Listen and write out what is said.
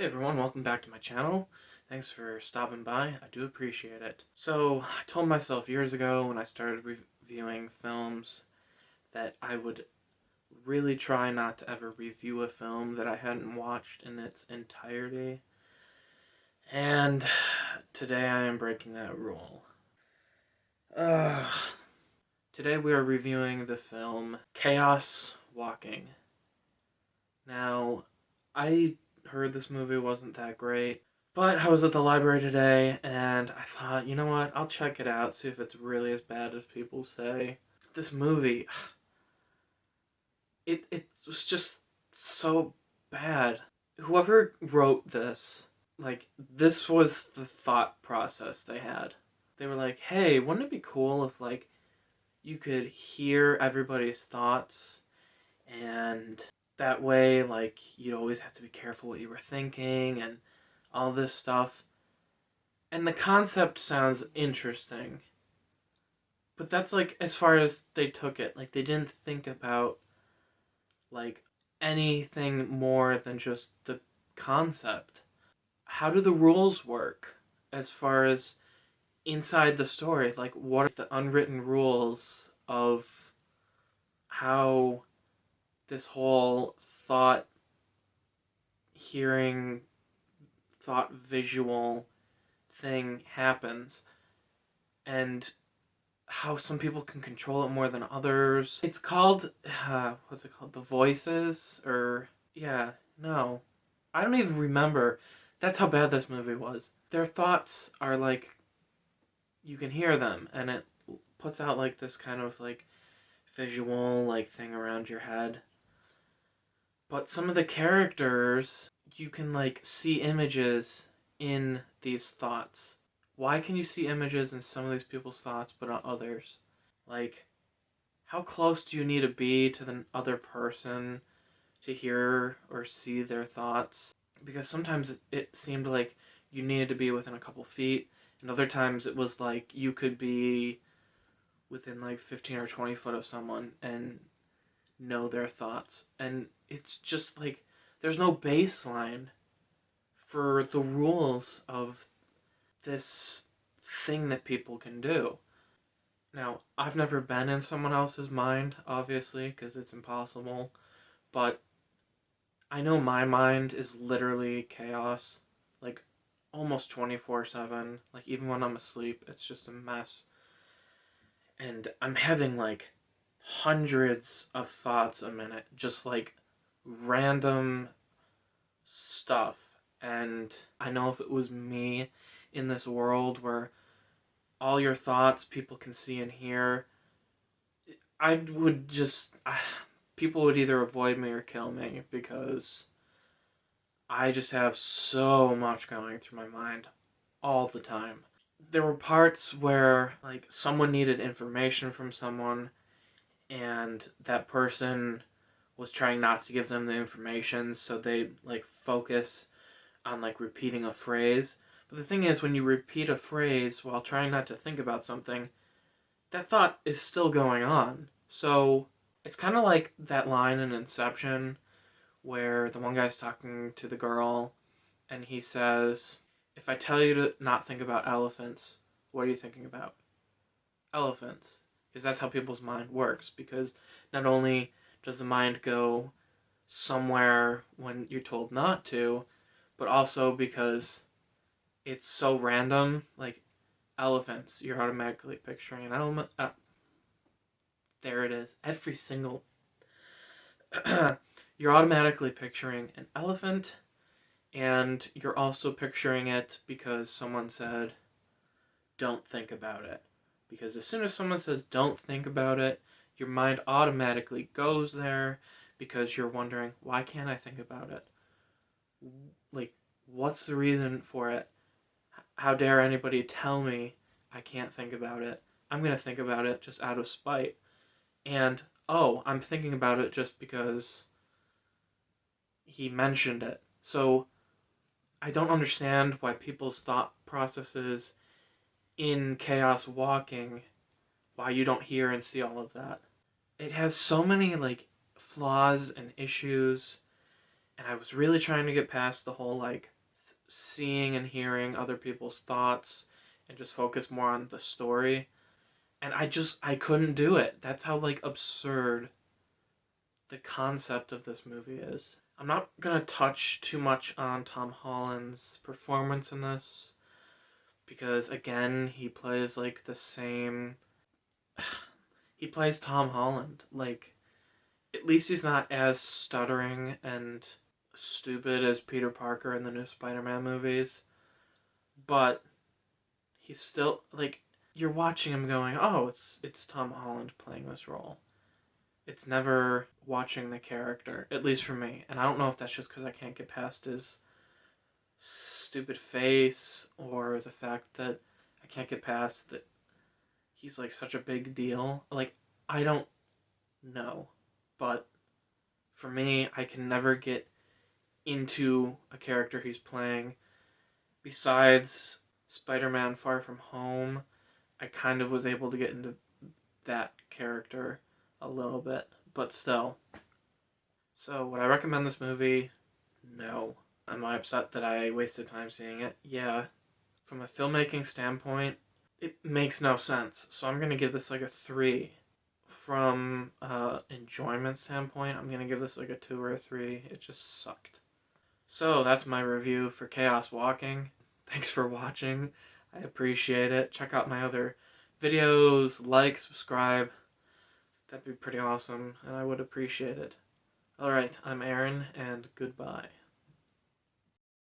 everyone, welcome back to my channel. Thanks for stopping by, I do appreciate it. So, I told myself years ago when I started reviewing films that I would really try not to ever review a film that I hadn't watched in its entirety. And today I am breaking that rule. Today we are reviewing the film Chaos Walking. Now, I heard this movie wasn't that great, but I was at the library today and I thought, you know what, I'll check it out, see if it's really as bad as people say. This movie, it was just so bad. Whoever wrote this, this was the thought process they had. They were like, hey, wouldn't it be cool if, you could hear everybody's thoughts, and that way, you'd always have to be careful what you were thinking and all this stuff. And the concept sounds interesting, but that's, as far as they took it. They didn't think about, anything more than just the concept. How do the rules work as far as inside the story? What are the unwritten rules of how this whole thought hearing, thought visual thing happens, and how some people can control it more than others. It's called, what's it called? The Voices? Or, yeah, no. I don't even remember. That's how bad this movie was. Their thoughts are you can hear them, and it puts out this kind of visual thing around your head. But some of the characters, you can see images in these thoughts. Why can you see images in some of these people's thoughts but not others? How close do you need to be to the other person to hear or see their thoughts? Because sometimes it seemed like you needed to be within a couple feet, and other times it was you could be within 15 or 20 foot of someone and know their thoughts. And it's just there's no baseline for the rules of this thing that people can do. Now, I've never been in someone else's mind, obviously, because it's impossible, but I know my mind is literally chaos, almost 24/7. Even when I'm asleep, it's just a mess. And I'm having hundreds of thoughts a minute, just random stuff. And I know if it was me in this world where all your thoughts people can see and hear, I would just people would either avoid me or kill me, because I just have so much going through my mind all the time. There were parts where someone needed information from someone, and that person was trying not to give them the information, so they focus on repeating a phrase. But the thing is, when you repeat a phrase while trying not to think about something, that thought is still going on. So it's kind of like that line in Inception where the one guy's talking to the girl and he says, if I tell you to not think about elephants, what are you thinking about? Elephants. Because that's how people's mind works. Because not only does the mind go somewhere when you're told not to, but also because it's so random. Elephants, you're automatically picturing an element. There it is. Every single. You're automatically picturing an elephant, and you're also picturing it because someone said, don't think about it. Because as soon as someone says, don't think about it, your mind automatically goes there, because you're wondering, why can't I think about it? What's the reason for it? How dare anybody tell me I can't think about it? I'm going to think about it just out of spite. And, oh, I'm thinking about it just because he mentioned it. So, I don't understand why people's thought processes in Chaos Walking, why you don't hear and see all of that. It has so many, flaws and issues, and I was really trying to get past the whole, seeing and hearing other people's thoughts and just focus more on the story. And I couldn't do it. That's how like absurd the concept of this movie is. I'm not gonna touch too much on Tom Holland's performance in this because again he plays like the same. He plays Tom Holland. Like at least he's not as stuttering and stupid as Peter Parker in the new Spider-Man movies, but he's still like you're watching him going, "Oh, it's Tom Holland playing this role." It's never watching the character, at least for me. And I don't know if that's just because I can't get past his stupid face or the fact that I can't get past that he's like such a big deal. Like, I don't know. But for me, I can never get into a character he's playing. Besides Spider Man Far From Home, I kind of was able to get into that character a little bit, but still. So, would I recommend this movie? No. Am I upset that I wasted time seeing it? Yeah. From a filmmaking standpoint, it makes no sense. So I'm gonna give this like a 3. From enjoyment standpoint, I'm gonna give this like a 2 or a 3. It just sucked. So that's my review for Chaos Walking. Thanks for watching. I appreciate it. Check out my other videos, like, subscribe. That'd be pretty awesome, and I would appreciate it. Alright, I'm Aaron, and goodbye.